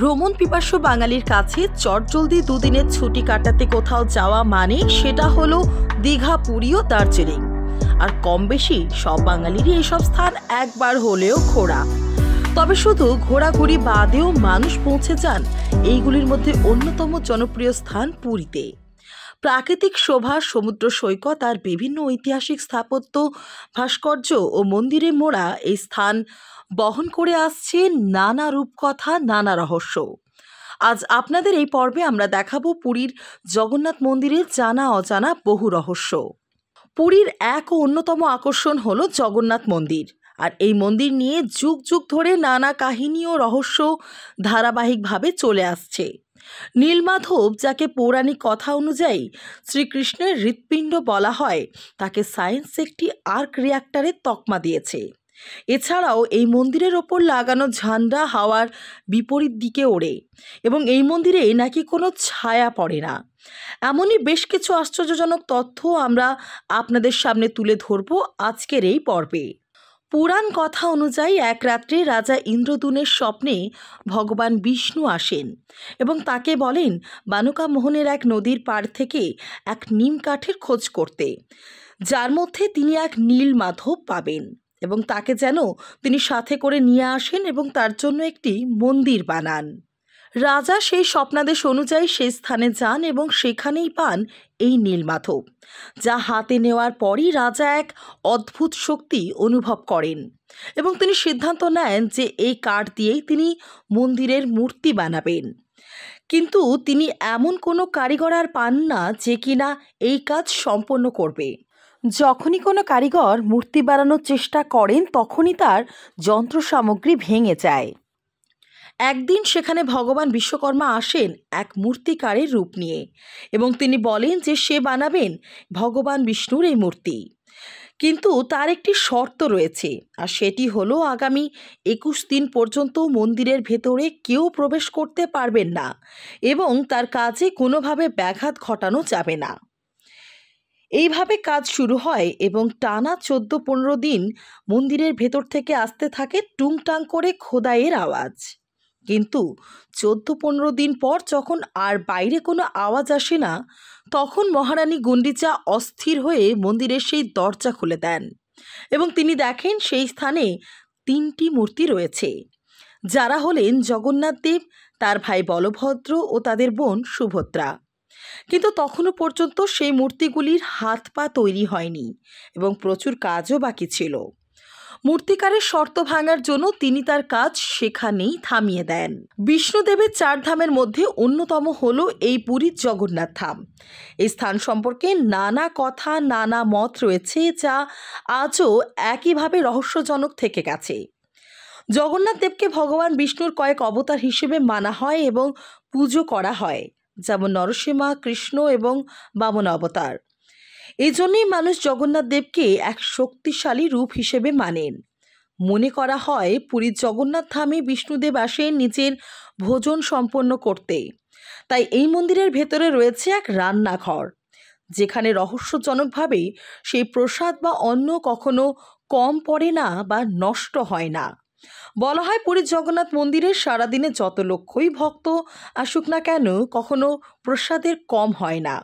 ভ্রমণ পিপাসু বাঙালির কাছে চটজলদি দুদিনের ছুটি কাটাতে কোথাও যাওয়া মানে সেটা হলো দীঘা, পুরী ও দার্জিলিং। আর কম বেশি সব বাঙালিরই এসব স্থান একবার হলেও ঘোরা। তবে শুধু ঘোরাঘুরি বাদেও মানুষ পৌঁছে যান এইগুলির মধ্যে অন্যতম জনপ্রিয় স্থান পুরীতে। প্রাকৃতিক শোভা, সমুদ্র সৈকত আর বিভিন্ন ঐতিহাসিক স্থাপত্য, ভাস্কর্য ও মন্দিরে মোড়া এই স্থান বহন করে আসছে নানা রূপকথা, নানা রহস্য। আজ আপনাদের এই পর্বে আমরা দেখাবো পুরীর জগন্নাথ মন্দিরের জানা অজানা বহু রহস্য। পুরীর এক ও অন্যতম আকর্ষণ হলো জগন্নাথ মন্দির। আর এই মন্দির নিয়ে যুগ যুগ ধরে নানা কাহিনী ও রহস্য ধারাবাহিকভাবে চলে আসছে। নীলমাধব, যাকে পৌরাণিক কথা অনুযায়ী শ্রীকৃষ্ণের হৃৎপিণ্ড বলা হয়, তাকে সায়েন্স একটি আর্ক রিঅ্যাক্টরের তকমা দিয়েছে। এছাড়াও এই মন্দিরের ওপর লাগানো ঝান্ডা হাওয়ার বিপরীত দিকে ওড়ে এবং এই মন্দিরে নাকি কোনো ছায়া পড়ে না। এমনই বেশ কিছু আশ্চর্যজনক তথ্য আমরা আপনাদের সামনে তুলে ধরব আজকের এই পর্বে। পুরাণ কথা অনুযায়ী এক রাত্রে রাজা ইন্দ্রদূনের স্বপ্নে ভগবান বিষ্ণু আসেন এবং তাকে বলেন বানুকা মোহনের এক নদীর পাড় থেকে এক নিম কাঠের খোঁজ করতে, যার মধ্যে তিনি এক নীল মাধব পাবেন এবং তাকে যেন তিনি সাথে করে নিয়ে আসেন এবং তার জন্য একটি মন্দির বানান। রাজা সেই স্বপ্নাদেশ অনুযায়ী সেই স্থানে যান এবং সেখানেই পান এই নীলমাধব, যা হাতে নেওয়ার পরই রাজা এক অদ্ভুত শক্তি অনুভব করেন এবং তিনি সিদ্ধান্ত নেন যে এই কাঠ দিয়েই তিনি মন্দিরের মূর্তি বানাবেন। কিন্তু তিনি এমন কোনো কারিগর আর পান না যে কিনা এই কাজ সম্পন্ন করবে। যখনই কোনো কারিগর মূর্তি বানানোর চেষ্টা করেন তখনই তার যন্ত্র সামগ্রী ভেঙে যায়। একদিন সেখানে ভগবান বিশ্বকর্মা আসেন এক মূর্তিকারের রূপ নিয়ে এবং তিনি বলেন যে সে বানাবেন ভগবান বিষ্ণুর এই মূর্তি। কিন্তু তার একটি শর্ত রয়েছে, আর সেটি হলো আগামী 21 দিন পর্যন্ত মন্দিরের ভেতরে কেউ প্রবেশ করতে পারবেন না এবং তার কাজে কোনোভাবে ব্যাঘাত ঘটানো যাবে না। এইভাবে কাজ শুরু হয় এবং টানা 14-15 দিন মন্দিরের ভেতর থেকে আসতে থাকে টুংটাং করে খোদাইয়ের আওয়াজ। কিন্তু 14-15 দিন পর যখন আর বাইরে কোনো আওয়াজ আসে না, তখন মহারানী গুন্ডিচা অস্থির হয়ে মন্দিরের সেই দরজা খুলে দেন এবং তিনি দেখেন সেই স্থানে 3টি মূর্তি রয়েছে, যারা হলেন জগন্নাথ দেব, তার ভাই বলভদ্র ও তাদের বোন সুভদ্রা। কিন্তু তখনও পর্যন্ত সেই মূর্তিগুলির হাত পা তৈরি হয়নি এবং প্রচুর কাজও বাকি ছিল। মূর্তিকারের শর্ত ভাঙার জন্য তিনি তার কাজ সেখানেই থামিয়ে দেন। বিষ্ণুদেবের 4 ধামের মধ্যে অন্যতম হলো এই পুরীর জগন্নাথ ধাম। এই স্থান সম্পর্কে নানা কথা, নানা মত রয়েছে, যা আজও একইভাবে রহস্যজনক থেকে গেছে। জগন্নাথ দেবকে ভগবান বিষ্ণুর কয়েক অবতার হিসেবে মানা হয় এবং পুজো করা হয়, যেমন নরসিংহ, কৃষ্ণ এবং বামন অবতার। এই জন্যই মানুষ জগন্নাথ দেবকে এক শক্তিশালী রূপ হিসেবে মানেন। মনে করা হয় পুরীর জগন্নাথ ধামে বিষ্ণুদেব আসেন নিজের ভোজন সম্পন্ন করতে। তাই এই মন্দিরের ভেতরে রয়েছে এক রান্নাঘর, যেখানে রহস্যজনকভাবে সেই প্রসাদ বা অন্ন কখনো কম পড়ে না বা নষ্ট হয় না। বলা হয় পুরীর জগন্নাথ মন্দিরে সারাদিনে যত লক্ষই ভক্ত আসুক না কেন, কখনো প্রসাদের কম হয় না।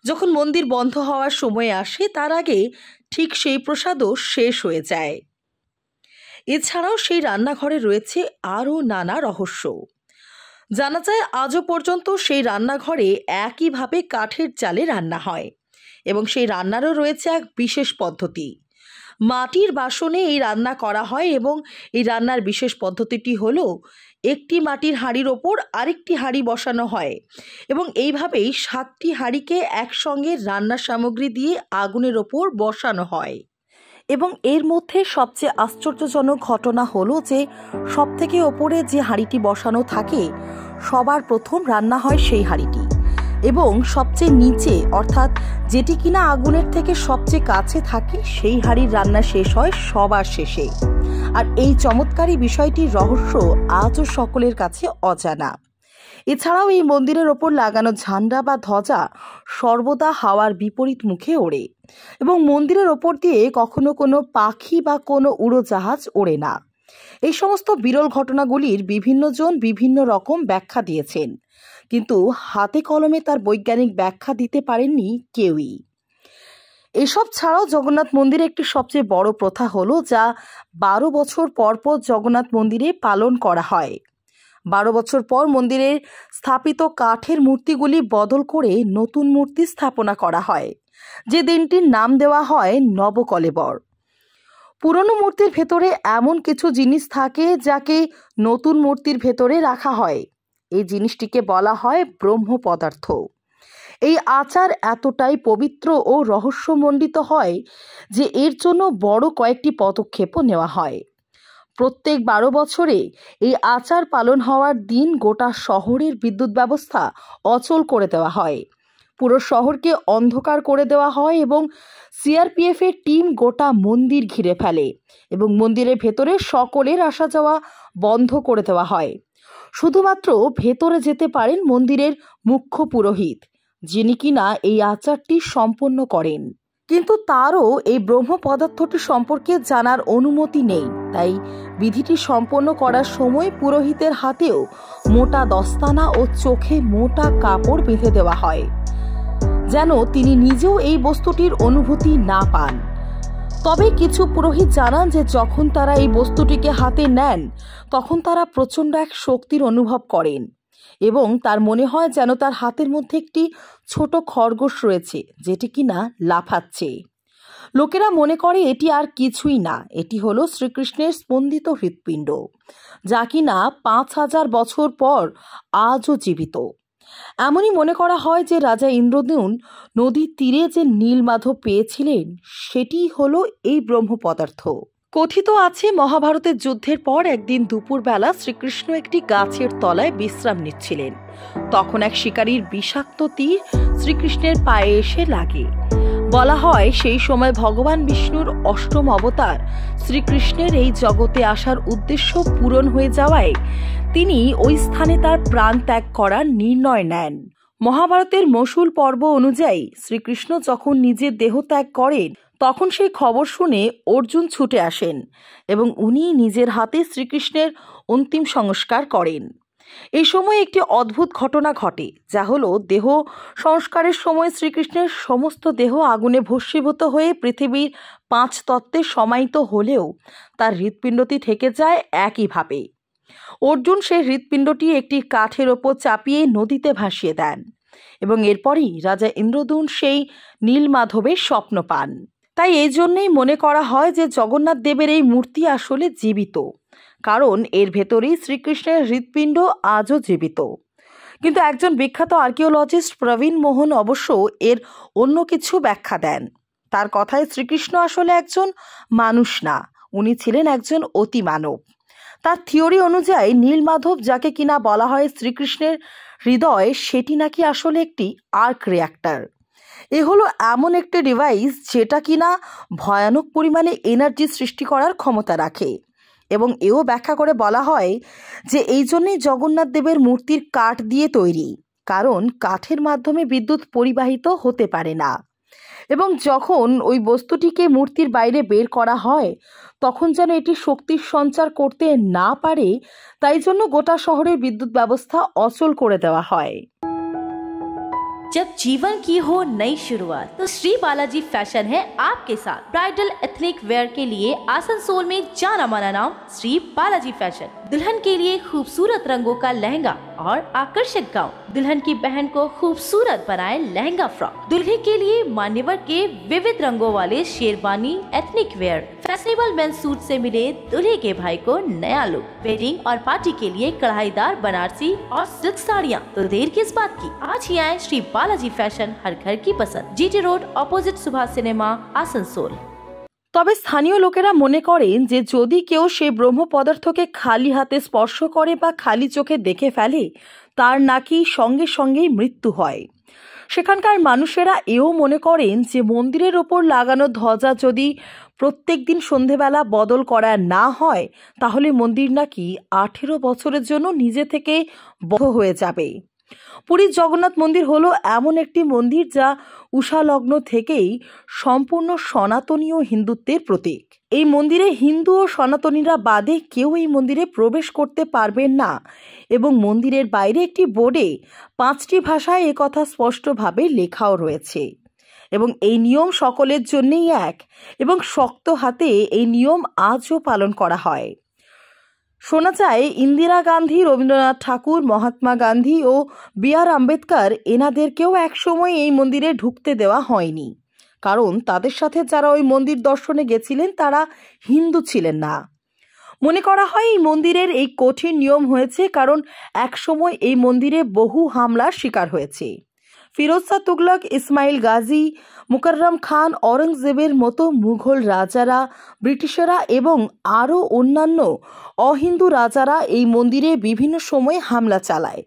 যখন মন্দির বন্ধ হওয়ার সময় আসে তার আগে ঠিক সেই প্রসাদও শেষ হয়ে যায়। এছাড়াও সেই রান্নাঘরে রয়েছে আরও নানা রহস্য। জানা যায় আজও পর্যন্ত সেই রান্নাঘরে একইভাবে কাঠের চালে রান্না হয় এবং সেই রান্নারও রয়েছে এক বিশেষ পদ্ধতি। মাটির বাসনে এই রান্না করা হয় এবং এই রান্নার বিশেষ পদ্ধতিটি হলো একটি মাটির হাঁড়ির ওপর আরেকটি হাঁড়ি বসানো হয় এবং এইভাবেই 7টি হাঁড়িকে একসঙ্গে রান্নার সামগ্রী দিয়ে আগুনের ওপর বসানো হয়। এবং এর মধ্যে সবচেয়ে আশ্চর্যজনক ঘটনা হলো যে সবথেকে ওপরে যে হাঁড়িটি বসানো থাকে, সবার প্রথম রান্না হয় সেই হাঁড়িটি এবং সবচেয়ে নিচে, অর্থাৎ যেটি কিনা আগুনের থেকে সবচেয়ে কাছে থাকে, সেই হাঁড়ির রান্না শেষ হয় সবার শেষে। আর এই চমৎকারী বিষয়টির রহস্য আজও সকলের কাছে অজানা। এছাড়াও এই মন্দিরের ওপর লাগানো ঝান্ডা বা ধ্বজা সর্বদা হাওয়ার বিপরীত মুখে ওড়ে এবং মন্দিরের ওপর দিয়ে কখনো কোনো পাখি বা কোনো উড়োজাহাজ ওড়ে না। এই সমস্ত বিরল ঘটনাগুলির বিভিন্ন জন বিভিন্ন রকম ব্যাখ্যা দিয়েছেন, কিন্তু হাতে কলমে তার বৈজ্ঞানিক ব্যাখ্যা দিতে পারেননি কেউই। এসব ছাড়াও জগন্নাথ মন্দিরে একটি সবচেয়ে বড় প্রথা হলো, যা 12 বছর পর পর জগন্নাথ মন্দিরে পালন করা হয়। 12 বছর পর মন্দিরের স্থাপিত কাঠের মূর্তিগুলি বদল করে নতুন মূর্তি স্থাপনা করা হয়, যে দিনটির নাম দেওয়া হয় নবকলেবর। পুরনো মূর্তির ভেতরে এমন কিছু জিনিস থাকে যাকে নতুন মূর্তির ভেতরে রাখা হয়। এই জিনিসটিকে বলা হয় ব্রহ্ম পদার্থ। এই আচার এতটাই পবিত্র ও রহস্যমণ্ডিত হয় যে এর জন্য বড় কয়েকটি পদক্ষেপও নেওয়া হয়। প্রত্যেক 12 বছরে এই আচার পালন হওয়ার দিন গোটা শহরের বিদ্যুৎ ব্যবস্থা অচল করে দেওয়া হয়, পুরো শহরকে অন্ধকার করে দেওয়া হয় এবং সিআরপিএফ এর টিম গোটা মন্দির ঘিরে ফেলে এবং মন্দিরের ভেতরে সকলের আসা যাওয়া বন্ধ করে দেওয়া হয়। শুধুমাত্র ভেতরে যেতে পারেন মন্দিরের মুখ্য পুরোহিত, যিনি কিনা এই আচারটি সম্পন্ন করেন। কিন্তু তারও এই ব্রহ্ম পদার্থটি সম্পর্কে জানার অনুমতি নেই, তাই বিধিটি সম্পন্ন করার সময় পুরোহিতের হাতেও মোটা দস্তানা ও চোখে মোটা কাপড় বেঁধে দেওয়া হয়, যেন তিনি নিজেও এই বস্তুটির অনুভূতি না পান। তবে কিছু পুরোহিত জানান যে যখন তারা এই বস্তুটিকে হাতে নেন তখন তারা প্রচণ্ড এক শক্তির অনুভব করেন এবং তার মনে হয় যেন তার হাতের মধ্যে একটি ছোট খরগোশ রয়েছে, যেটি কিনা লাফাচ্ছে। লোকেরা মনে করে এটি আর কিছুই না, এটি হলো শ্রীকৃষ্ণের স্পন্দিত হৃৎপিণ্ড, যা কিনা 5000 বছর পর আজও জীবিত। এমনই মনে করা হয় যে রাজা ইন্দ্রদ্যুম্ন নদীর তীরে যে নীলমাধব পেয়েছিলেন সেটিই হলো এই ব্রহ্ম পদার্থ। কথিত আছে মহাভারতের যুদ্ধের পর একদিন দুপুরবেলা শ্রীকৃষ্ণ একটি গাছের তলায় বিশ্রাম নিচ্ছিলেন। তখন এক শিকারীর বিষাক্ত তীর শ্রীকৃষ্ণের পায়ে এসে লাগে। বলা হয় সেই সময় ভগবান বিষ্ণুর অষ্টম অবতার শ্রীকৃষ্ণের এই জগতে আসার উদ্দেশ্য পূরণ হয়ে যাওয়ায় তিনি ওই স্থানে তার প্রাণ ত্যাগ করার নির্ণয় নেন। মহাভারতের মসুল পর্ব অনুযায়ী শ্রীকৃষ্ণ যখন নিজের দেহ ত্যাগ করেন তখন সেই খবর শুনে অর্জুন ছুটে আসেন এবং উনি নিজের হাতে শ্রীকৃষ্ণের অন্তিম সংস্কার করেন। এই সময় একটি অদ্ভুত ঘটনা ঘটে, যা হলো দেহ সংস্কারের সময় শ্রীকৃষ্ণের সমস্ত দেহ আগুনে ভস্মীভূত হয়ে পৃথিবীর 5 তত্ত্বে সমাহিত হলেও তার হৃৎপিণ্ডটি থেকে যায় একইভাবে। অর্জুন সেই হৃৎপিণ্ডটি একটি কাঠের ওপর চাপিয়ে নদীতে ভাসিয়ে দেন এবং এরপরই রাজা ইন্দ্রদ্যুম্ন সেই নীলমাধবের স্বপ্ন পান। তাই এই জন্যই মনে করা হয় যে জগন্নাথ দেবের এই মূর্তি আসলে জীবিত, কারণ এর ভেতরেই শ্রীকৃষ্ণের হৃৎপিণ্ড আজও জীবিত। কিন্তু একজন বিখ্যাত আর্কিওলজিস্ট প্রবীণ মোহন অবশ্য এর অন্য কিছু ব্যাখ্যা দেন। তার কথায় শ্রীকৃষ্ণ আসলে একজন মানুষ না, উনি ছিলেন একজন অতিমানব। তার থিওরি অনুযায়ী নীলমাধব, যাকে কিনা বলা হয় শ্রীকৃষ্ণের হৃদয়, সেটি নাকি আসলে একটি আর্ক রিঅ্যাক্টর। এ হলো এমন একটি ডিভাইস যেটা কিনা ভয়ানক পরিমাণে এনার্জি সৃষ্টি করার ক্ষমতা রাখে এবং এও ব্যাখ্যা করে বলা হয় যে এই জন্যই জগন্নাথ দেবের মূর্তির কাঠ দিয়ে তৈরি, কারণ কাঠের মাধ্যমে বিদ্যুৎ পরিবাহিত হতে পারে না এবং যখন ওই বস্তুটিকে মূর্তির বাইরে বের করা হয় তখন যেন এটি শক্তির সঞ্চার করতে না পারে, তাই জন্য গোটা শহরের বিদ্যুৎ ব্যবস্থা অচল করে দেওয়া হয়। जब जीवन की हो नई शुरुआत तो श्री बालाजी फैशन है आपके साथ। ब्राइडल एथनिक वेयर के लिए आसनसोल में जाना माना नाम श्री बालाजी फैशन। दुल्हन के लिए खूबसूरत रंगों का लहंगा और आकर्षक गाउन, दुल्हन की बहन को खूबसूरत बनाए लहंगा फ्रॉक, दुल्हे के लिए मान्यवर के विविध रंगों वाले sherwani ethnic wear, fashionable men's suit से मिले दुल्हे के भाई को नया लुक, वेडिंग और पार्टी के लिए कढ़ाईदार बनारसी और सिल्क साड़ियाँ। तो देर किस बात की, आज ही आए श्री बालाजी फैशन, हर घर की पसंद, GT road opposite Subhash cinema, Asansol. তবে স্থানীয় লোকেরা মনে করেন যে যদি কেউ সেই ব্রহ্ম পদার্থকে খালি হাতে স্পর্শ করে বা খালি চোখে দেখে ফেলে তার নাকি সঙ্গে সঙ্গেই মৃত্যু হয়। সেখানকার মানুষেরা এও মনে করেন যে মন্দিরের ওপর লাগানো ধ্বজা যদি প্রত্যেক দিন সন্ধেবেলা বদল করা না হয় তাহলে মন্দির নাকি 18 বছরের জন্য নিজে থেকে বন্ধ হয়ে যাবে। পুরীর জগন্নাথ মন্দির হলো এমন একটি মন্দির যা উষালগ্ন থেকেই সম্পূর্ণ সনাতনীয় হিন্দুত্বের প্রতীক। এই মন্দিরে হিন্দু ও সনাতনীরা বাদে কেউ এই মন্দিরে প্রবেশ করতে পারবেন না এবং মন্দিরের বাইরে একটি বোর্ডে 5টি ভাষায় একথা স্পষ্টভাবে লেখাও রয়েছে এবং এই নিয়ম সকলের জন্যই এক এবং শক্ত হাতে এই নিয়ম আজও পালন করা হয়। শোনা যায় ইন্দিরা গান্ধী, রবীন্দ্রনাথ ঠাকুর, মহাত্মা গান্ধী ও বি.আর. আম্বেদকর এনাদেরকেও একসময় এই মন্দিরে ঢুকতে দেওয়া হয়নি, কারণ তাদের সাথে যারা ওই মন্দির দর্শনে গেছিলেন তারা হিন্দু ছিলেন না। মনে করা হয় এই মন্দিরের এই কঠিন নিয়ম হয়েছে কারণ একসময় এই মন্দিরে বহু হামলার শিকার হয়েছে। ফিরোজ শাহ তুগলক, ইসমাইল গাজী, মুকাররম খান, অরঙ্গজেবের মতো মুঘল রাজারা, ব্রিটিশরা এবং আরও অন্যান্য অহিন্দু রাজারা এই মন্দিরে বিভিন্ন সময়ে হামলা চালায়।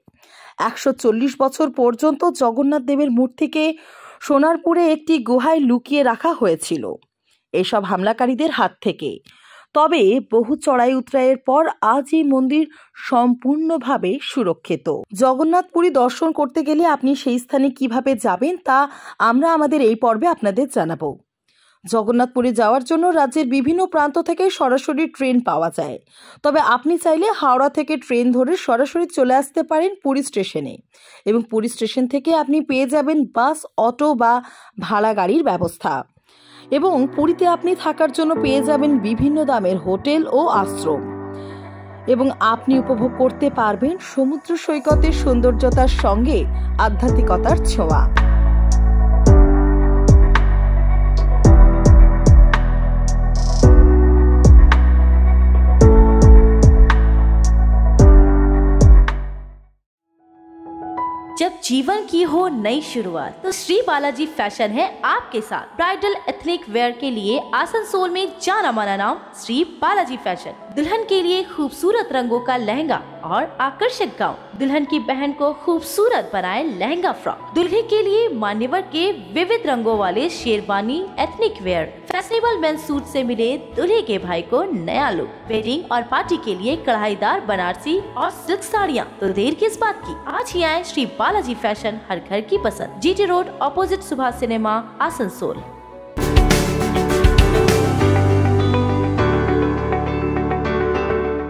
140 বছর পর্যন্ত জগন্নাথ দেবের মূর্তিকে সোনারপুরে একটি গুহায় লুকিয়ে রাখা হয়েছিল এসব হামলাকারীদের হাত থেকে। তবে বহু চড়াই উতরাইয়ের পর আজ এই মন্দির সম্পূর্ণভাবে সুরক্ষিত। জগন্নাথ পুরী দর্শন করতে গেলে আপনি সেই স্থানে কিভাবে যাবেন তা আমরা আমাদের এই পর্বে আপনাদের জানাবো। জগন্নাথপুরে যাওয়ার জন্য রাজ্যের বিভিন্ন প্রান্ত থেকে সরাসরি ট্রেন পাওয়া যায়, তবে আপনি চাইলে হাওড়া থেকে ট্রেন ধরে সরাসরি চলে আসতে পারেন পুরী স্টেশনে এবং পুরী স্টেশন থেকে আপনি পেয়ে যাবেন বাস, অটো বা ভাড়া গাড়ির ব্যবস্থা এবং পুরীতে আপনি থাকার জন্য পেয়ে যাবেন বিভিন্ন দামের হোটেল ও আশ্রম এবং আপনি উপভোগ করতে পারবেন সমুদ্র সৈকতের সৌন্দর্যতার সঙ্গে আধ্যাত্মিকতার ছোঁয়া। जब जीवन की हो नई शुरुआत तो श्री बालाजी फैशन है आपके साथ। ब्राइडल एथनिक वेयर के लिए आसनसोल में जाना माना नाम श्री बालाजी फैशन। दुल्हन के लिए खूबसूरत रंगों का लहंगा और आकर्षक गाउन, दुल्हन की बहन को खूबसूरत बनाए लहंगा फ्रॉक, दुल्हे के लिए मान्यवर के विविध रंगों वाले sherwani, ethnic wear, fashionable men's suit से मिले दुल्हे के भाई को नया लुक, वेडिंग और पार्टी के लिए कढ़ाईदार बनारसी और सिल्क साड़ियाँ। तो देर किस बात की, आज ही आए श्री बालाजी फैशन, हर घर की पसंद, GT road, opposite Subhash cinema, Asansol.